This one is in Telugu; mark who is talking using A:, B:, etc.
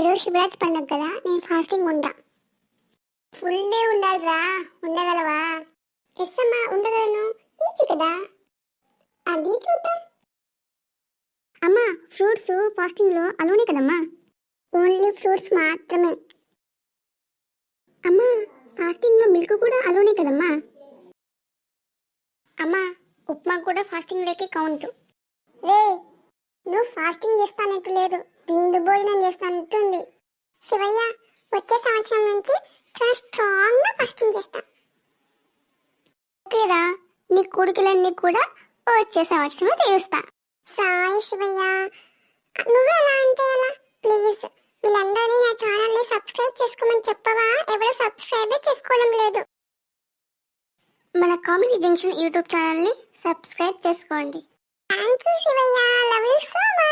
A: ఈరోజు శివరాత్రి పండుగ కదా, నేను ఫాస్టింగ్ ఉంటా. ఫుల్ డే ఉండాలిరా, ఉండగలవా? ఎస్ అమ్మా, ఉండగలను. ఈజీ కదా, అది చూద్దాం. అమ్మా, ఫ్రూట్స్ ఫాస్టింగ్లో అలోనే కదమ్మా, ఓన్లీ ఫ్రూట్స్ మాత్రమే. అమ్మా, ఫాస్టింగ్లో మిల్క్ కూడా అలోనే కదమ్మా. అమ్మా, ఉప్మా కూడా ఫాస్టింగ్ లేకే కౌంట్. రే, నువ్వు ఫాస్టింగ్ చేస్తానట్టు లేదు, బిందు భోజనం చేస్తానట్టుంది. శివయ్య, వచ్చే సంవత్సరం నుంచి చాలా స్ట్రాంగ్గా ఫాస్టింగ్ చేస్తా. ఓకేరా, నీ కోరికలన్నీ కూడా వచ్చే సంవత్సరం తీరుస్తా. సాయి శివయ్య, నువ్వు ఎలా అంటే ఎలా? ప్లీజ్ వీళ్ళందరినీ నా ఛానల్ని సబ్స్క్రైబ్ చేసుకోమని చెప్పవా? ఎవరు సబ్స్క్రైబే చేసుకోవడం లేదు. మన కామెడీ జంక్షన్ యూట్యూబ్ ఛానల్ని సబ్స్క్రైబ్ చేసుకోండి. Thank you Shivayya, love you so much.